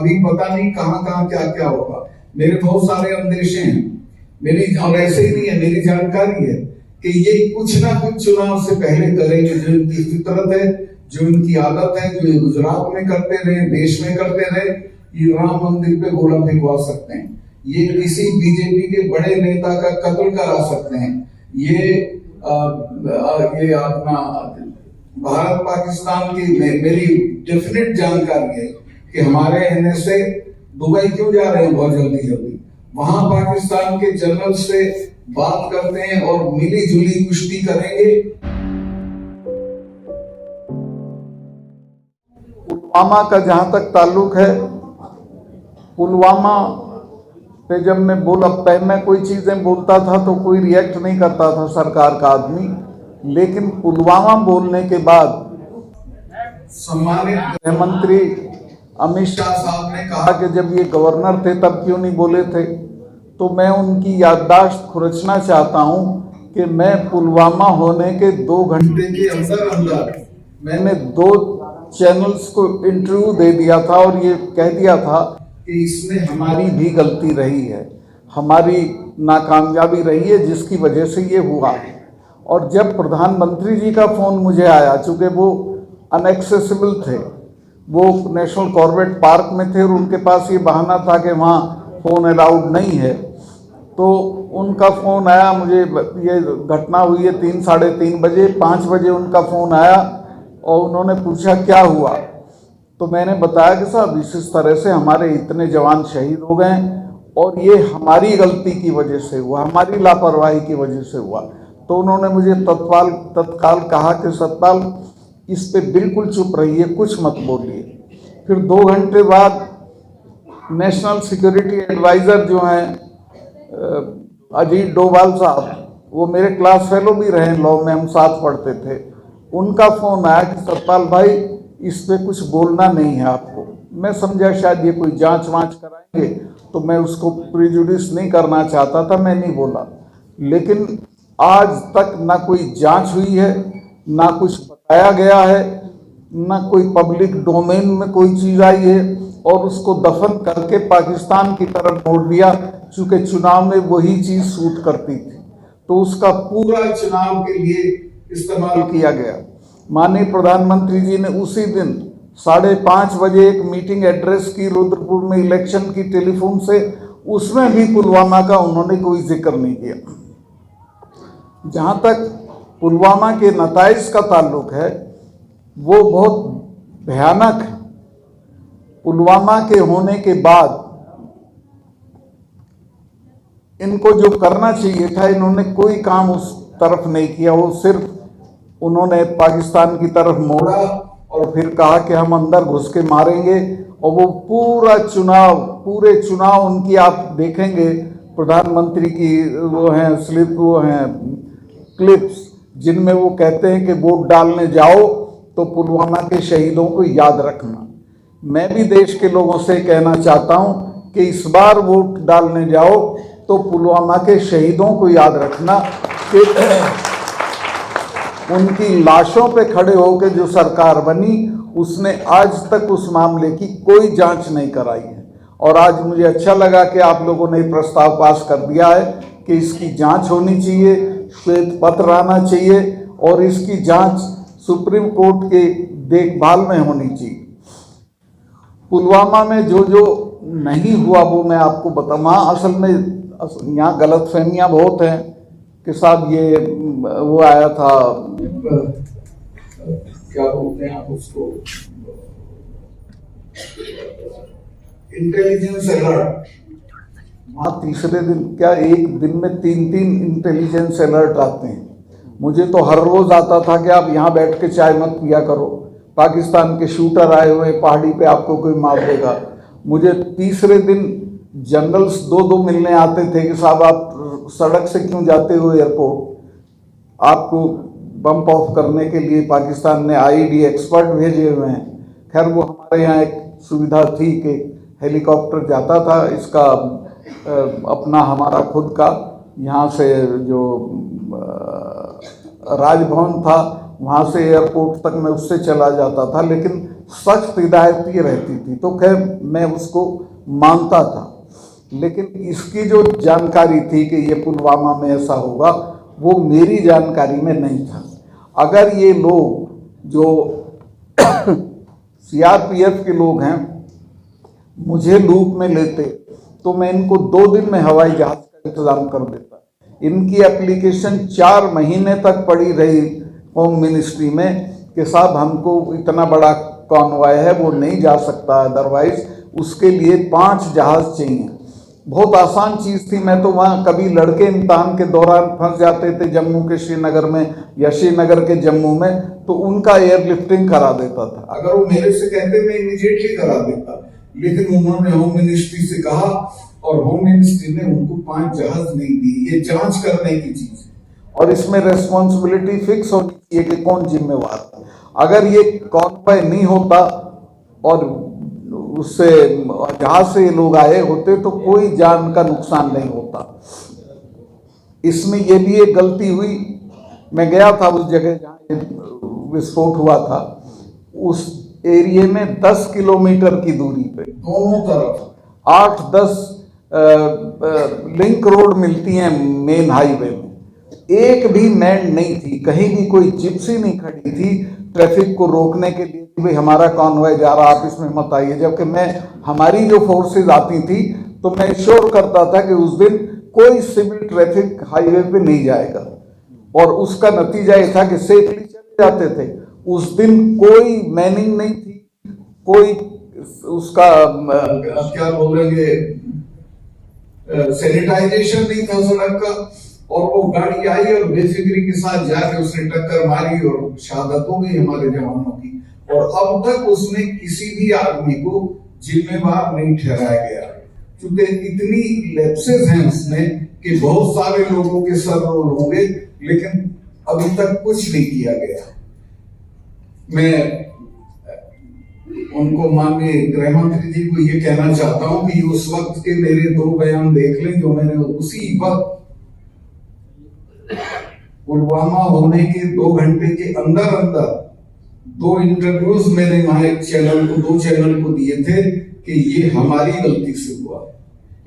अभी पता नहीं कहाँ कहाँ क्या क्या होगा। मेरे बहुत सारे अंदेशे हैं मेरी, और ऐसे ही नहीं है, मेरी जानकारी है कि ये कुछ ना कुछ चुनाव से पहले करेंगे। जो इनकी फितरत है, जो इनकी आदत है, जो गुजरात में करते रहे, देश में करते रहे, ये राम मंदिर पे गोला फेंकवा सकते हैं, ये किसी बीजेपी के बड़े नेता का कत्ल करा सकते हैं, ये अपना भारत पाकिस्तान की मेरी डेफिनेट जानकारी है कि हमारे एनएसए दुबई क्यों जा रहे हैं बहुत जल्दी जल्दी, वहां पाकिस्तान के जनरल से बात करते हैं और मिली जुली कुश्ती करेंगे। पुलवामा का जहां तक ताल्लुक है, पुलवामा पे जब मैं मैं कोई चीजें बोलता था तो कोई रिएक्ट नहीं करता था सरकार का आदमी, लेकिन पुलवामा बोलने के बाद सम्मानित गृह मंत्री अमित शाह साहब ने कहा कि जब ये गवर्नर थे तब क्यों नहीं बोले थे। तो मैं उनकी याददाश्त खुरचना चाहता हूं कि मैं पुलवामा होने के 2 घंटे के अंदर अंदर मैंने 2 चैनल्स को इंटरव्यू दे दिया था और ये कह दिया था कि इसमें हमारी भी गलती रही है, हमारी नाकामयाबी रही है जिसकी वजह से ये हुआ। और जब प्रधानमंत्री जी का फ़ोन मुझे आया, चूँकि वो अनएक्सेसिबल थे, वो नेशनल कॉर्बेट पार्क में थे और उनके पास ये बहाना था कि वहाँ फ़ोन अलाउड नहीं है, तो उनका फ़ोन आया मुझे। ये घटना हुई है 3 साढ़े 3 बजे, 5 बजे उनका फ़ोन आया और उन्होंने पूछा क्या हुआ। तो मैंने बताया कि साहब इस तरह से हमारे इतने जवान शहीद हो गए और ये हमारी गलती की वजह से हुआ, हमारी लापरवाही की वजह से हुआ। तो उन्होंने मुझे तत्काल कहा कि सतपाल इस पे बिल्कुल चुप रहिए, कुछ मत बोलिए। फिर 2 घंटे बाद नेशनल सिक्योरिटी एडवाइज़र जो हैं अजीत डोभाल साहब, वो मेरे क्लास फेलो भी रहे, लॉ में हम साथ पढ़ते थे, उनका फ़ोन आया कि सतपाल भाई इस पे कुछ बोलना नहीं है आपको। मैं समझा शायद ये कोई जांच वांच कराएंगे, तो मैं उसको प्रिजुडिस नहीं करना चाहता था, मैं नहीं बोला। लेकिन आज तक ना कोई जांच हुई है, ना कुछ बताया गया है, ना कोई पब्लिक डोमेन में कोई चीज़ आई है, और उसको दफन करके पाकिस्तान की तरफ मोड़ दिया, चूँकि चुनाव में वही चीज़ सूट करती थी, तो उसका पूरा चुनाव के लिए इस्तेमाल किया गया। माननीय प्रधानमंत्री जी ने उसी दिन 5:30 बजे एक मीटिंग एड्रेस की रुद्रपुर में इलेक्शन की टेलीफोन से, उसमें भी पुलवामा का उन्होंने कोई जिक्र नहीं किया। जहाँ तक पुलवामा के नताइज का ताल्लुक है, वो बहुत भयानक है। पुलवामा के होने के बाद इनको जो करना चाहिए था, इन्होंने कोई काम उस तरफ नहीं किया। वो सिर्फ उन्होंने पाकिस्तान की तरफ मोड़ा और फिर कहा कि हम अंदर घुस के मारेंगे, और वो पूरे चुनाव उनकी आप देखेंगे, प्रधानमंत्री की वो हैं क्लिप्स, जिनमें वो कहते हैं कि वोट डालने जाओ तो पुलवामा के शहीदों को याद रखना। मैं भी देश के लोगों से कहना चाहता हूं कि इस बार वोट डालने जाओ तो पुलवामा के शहीदों को याद रखना कि उनकी लाशों पे खड़े होकर जो सरकार बनी, उसने आज तक उस मामले की कोई जांच नहीं कराई है। और आज मुझे अच्छा लगा कि आप लोगों ने प्रस्ताव पास कर दिया है कि इसकी जांच होनी चाहिए, श्वेत पत्र आना चाहिए, और इसकी जांच सुप्रीम कोर्ट के देखभाल में होनी चाहिए। पुलवामा में जो जो नहीं हुआ वो मैं आपको बताऊँ। असल में यहाँ गलतफहमियाँ बहुत हैं कि साहब ये वो आया था, क्या बोलते हैं आप उसको, इंटेलिजेंस अलर्ट। वहाँ तीसरे दिन क्या एक दिन में 3 इंटेलिजेंस अलर्ट आते हैं। मुझे तो हर रोज़ आता था कि आप यहाँ बैठ के चाय मत पिया करो, पाकिस्तान के शूटर आए हुए पहाड़ी पे, आपको कोई मार देगा। मुझे तीसरे दिन जनरल्स 2 मिलने आते थे कि साहब आप सड़क से क्यों जाते हो एयरपोर्ट, आपको बम्प ऑफ करने के लिए पाकिस्तान ने आईडी एक्सपर्ट भेजे हुए हैं। खैर वो हमारे यहाँ एक सुविधा थी कि हेलीकॉप्टर जाता था, इसका अपना हमारा खुद का यहाँ से जो राजभवन था वहाँ से एयरपोर्ट तक मैं उससे चला जाता था। लेकिन सख्त हिदायत ये रहती थी, तो खैर मैं उसको मानता था। लेकिन इसकी जो जानकारी थी कि ये पुलवामा में ऐसा होगा, वो मेरी जानकारी में नहीं था। अगर ये लोग जो सीआरपीएफ के लोग हैं मुझे लूप में लेते तो मैं इनको 2 दिन में हवाई जहाज का इंतजाम कर देता। इनकी एप्लीकेशन 4 महीने तक पड़ी रही होम मिनिस्ट्री में कि साहब हमको इतना बड़ा कॉन्वॉय है वो नहीं जा सकता, अदरवाइज उसके लिए 5 जहाज चाहिए। बहुत आसान चीज़ थी। मैं तो वहाँ कभी लड़के इम्तहान के दौरान फंस जाते थे जम्मू के श्रीनगर में या श्रीनगर के जम्मू में, तो उनका एयरलिफ्टिंग करा देता था। अगर वो मेरे से कहते मैं इमीडिएटली करा देता, लेकिन उन्होंने होम मिनिस्ट्री से कहा और होम मिनिस्ट्री ने उनको 5 जहाज नहीं दिए। ये जांच करने की चीज है और इसमें रेस्पॉन्सिबिलिटी फिक्स होनी चाहिए कि कौन जिम्मेवार है। अगर ये कॉन्वॉय नहीं होता और उससे जहाज से लोग आए होते तो कोई जान का नुकसान नहीं होता। इसमें ये भी एक गलती हुई। मैं गया था उस जगह जहाँ विस्फोट हुआ था, उस एरिया में 10 किलोमीटर की दूरी पे दोनों तरफ 8-10 लिंक रोड मिलती हैं मेन हाईवे में, एक भी मैन नहीं थी, कहीं भी कोई जिप्सी नहीं खड़ी थी ट्रैफिक को रोकने के लिए कि भाई हमारा कॉन्वॉय जा रहा, आप इसमें मत आइए। जबकि हमारी जो फोर्सेज आती थी तो मैं श्योर करता था कि उस दिन कोई सिविल ट्रैफिक हाईवे पे नहीं जाएगा, और उसका नतीजा ये था कि सेफली चले जाते थे। उस दिन कोई मैनिंग नहीं थी, कोई उसका क्या बोलेंगे सैनिटाइजेशन नहीं था सड़क का, और वो गाड़ी आई और बेफिक्री के साथ जाके उसने टक्कर मारी और शहादत हो गई हमारे जवानों की। और अब तक उसने किसी भी आदमी को जिम्मेवार नहीं ठहराया गया, क्योंकि इतनी लैप्सेस हैं उसमें कि बहुत सारे लोगों के सर रोल होंगे, लेकिन अभी तक कुछ नहीं किया गया। मैं उनको माननीय गृह मंत्री जी को ये कहना चाहता हूं कि उस वक्त के मेरे 2 बयान देख लें जो मैंने उसी वक्त पुलवामा होने के 2 घंटे के अंदर 2 इंटरव्यूज मैंने वहां एक चैनल को 2 चैनल को दिए थे कि ये हमारी गलती से हुआ,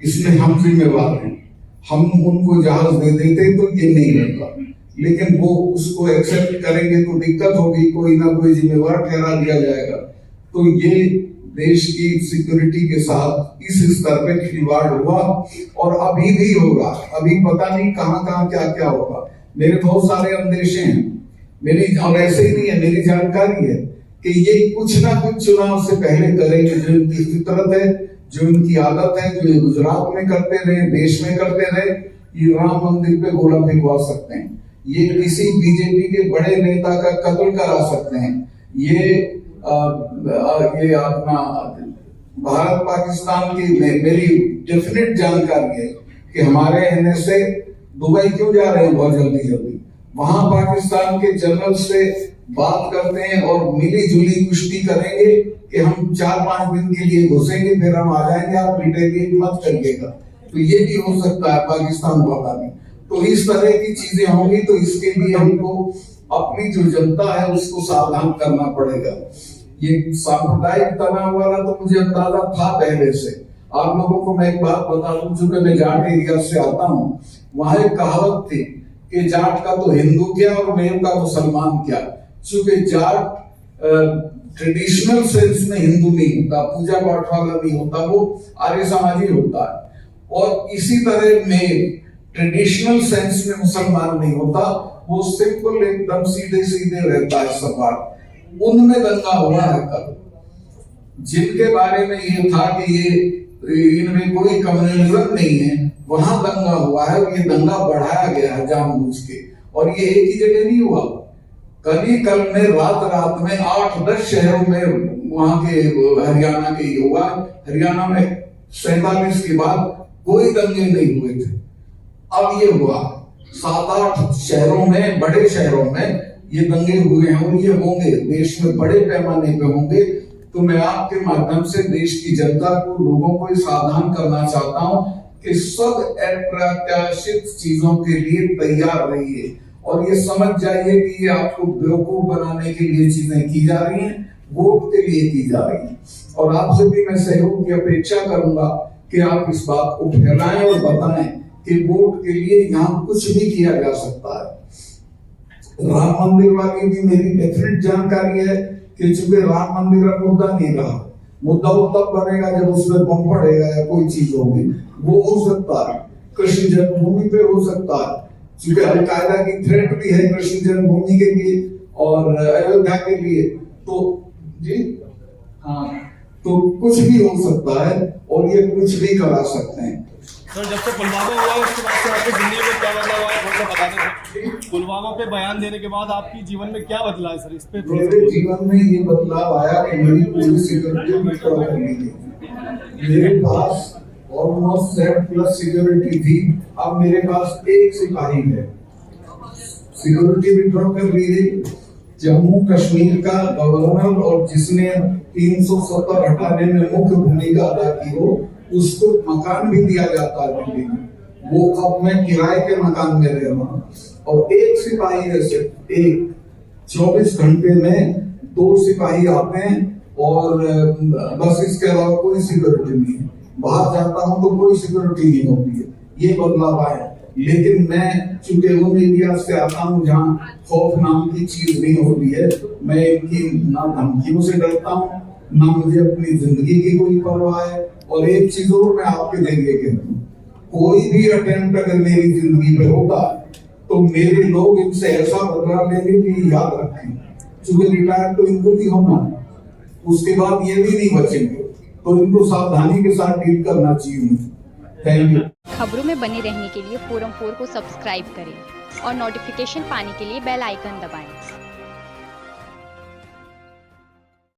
इसमें हम जिम्मेवार हैं। हम उनको जहाज दे देते तो ये नहीं होता, लेकिन वो उसको एक्सेप्ट करेंगे तो दिक्कत होगी, कोई ना कोई जिम्मेवार ठहरा दिया जाएगा। तो ये देश की सिक्योरिटी के साथ इस स्तर पे खिलवाड़ हुआ और अभी भी होगा। अभी पता नहीं कहां क्या क्या होगा। मेरे बहुत सारे अंदेशे हैं, मेरी और ऐसे ही नहीं है, मेरी जानकारी है कि ये कुछ ना कुछ चुनाव से पहले करेंगे। जो इनकी फितरत है, जो इनकी आदत है, जो ये गुजरात में करते रहे, देश में करते रहे, ये राम मंदिर पे गोला फेंकवा सकते हैं, ये किसी बीजेपी के बड़े नेता का कत्ल करा सकते हैं, ये अपना भारत पाकिस्तान की मेरी डेफिनेट जानकारी है कि हमारे एनएसए दुबई क्यों जा रहे हैं बहुत जल्दी, वहां पाकिस्तान के जनरल से बात करते हैं और मिली जुली कुश्ती करेंगे कि हम 4-5 दिन के लिए घुसेंगे, फिर हम आ जाएंगे, आप रिटेलिएट मत करिएगा। तो ये भी हो सकता है पाकिस्तान वाला भी। तो इस तरह की चीजें होंगी, तो इसके लिए हमको अपनी जो जनता है उसको सावधान करना पड़ेगा। ये सांप्रदायिक तनाव वाला तो मुझे अंदाजा था पहले से। आप लोगों को मैं एक बात बता दूं, चूंकि मैं जाट एरिया से आता हूँ, वहां एक कहावत थी कि जाट का तो हिंदू क्या और मेव का मुसलमान क्या। चूंकि जाट ट्रेडिशनल सेंस में हिंदू नहीं होता, पूजा पाठ वाला नहीं होता, वो आर्य समाजी होता है, और इसी तरह में ट्रेडिशनल सेंस में मुसलमान नहीं होता, वो सिंपल एकदम सीधे सीधे रहता है सपाट। उनमें दंगा हुआ है कल, जिनके बारे में ये था कि ये इनमें कोई कम्युनलिज्म नहीं है, वहां दंगा हुआ है और ये दंगा बढ़ाया गया है जानबूझ के। और ये एक ही जगह नहीं हुआ, कल में रात में 8-10 शहरों में वहां के हरियाणा के हुआ। हरियाणा में 47 के बाद कोई दंगे नहीं हुए थे, अब ये हुआ 7-8 शहरों में, बड़े शहरों में ये दंगे हुए हैं और ये होंगे देश में बड़े पैमाने पे होंगे। तो मैं आपके माध्यम से देश की जनता को, लोगों को सावधान करना चाहता हूं कि सब अप्रत्याशित चीजों के लिए तैयार रहिए और ये समझ जाइए कि ये आपको बेवकूफ बनाने के लिए चीजें की जा रही हैं। वोट के लिए की जा रही है। और आपसे भी मैं सहयोग की अपेक्षा करूंगा कि आप इस बात को फैलाएं और बताएं कि वोट के लिए यहाँ कुछ भी किया जा सकता है। राम मंदिर वाली भी मेरी डेफिनेट जानकारी है कि चूंकि राम मंदिर का मुद्दा नहीं रहा, मुद्दा वो तब बनेगा जब उसमें बम पड़ेगा या कोई चीज होगी, वो हो सकता है। कृष्ण जन्मभूमि पे हो सकता है, चूंकि अलकायदा की थ्रेट भी है कृष्ण जन्मभूमि के लिए और अयोध्या के लिए, तो जी हाँ, तो कुछ भी हो सकता है और ये कुछ भी करा सकते हैं। सर, जब से पुलवामा हुआ उसके बाद से आपकी जिंदगी में क्या बदलाव हुआ है, थोड़ा सा बता दें। पुलवामा पे बयान देने के बाद आपकी जीवन में क्या बदला है सर, इस पे मेरे जीवन में ये बदलाव आया कि मेरी पूरी सिक्योरिटी विड्रॉ कर ली गई। मेरे पास ऑलमोस्ट 7+ सिक्योरिटी थी, अब मेरे पास एक सिपाही है। सिक्योरिटी विड्रॉ कर ली गई। जम्मू कश्मीर का गवर्नर और जिसने 370 हटाने में मुख्य भूमिका अदा की हो, उसको मकान भी दिया जाता है दिल्ली में, वो अब मैं किराए के मकान में रह रहा हूँ। और एक सिपाही है, सिर्फ एक, 24 घंटे में 2 सिपाही आते हैं और बस इसके अलावा कोई सिक्योरिटी नहीं है। बाहर जाता हूँ तो कोई सिक्योरिटी नहीं होती है। ये बदलाव आया, लेकिन मैं चूंकि उन एरिया से आता हूँ जहाँ खौफ नाम की चीज नहीं होती है, मैं इनकी ना धमकियों से डरता हूँ, ना मुझे अपनी जिंदगी की कोई परवाह है। और एक चीज और मैं आपके लिए कहता हूँ, कोई भी अटेम्प्ट अगर मेरी जिंदगी में होगा तो मेरे लोग इनसे ऐसा बदला लेंगे कि याद रखें, चूंकि रिटायर तो इनको भी होना है, उसके बाद ये भी नहीं बचेंगे, तो इनको सावधानी के साथ डील करना चाहिए। Thank you. खबरों में बने रहने के लिए फोरम 4 को सब्सक्राइब करें और नोटिफिकेशन पाने के लिए बेल आइकन दबाएं।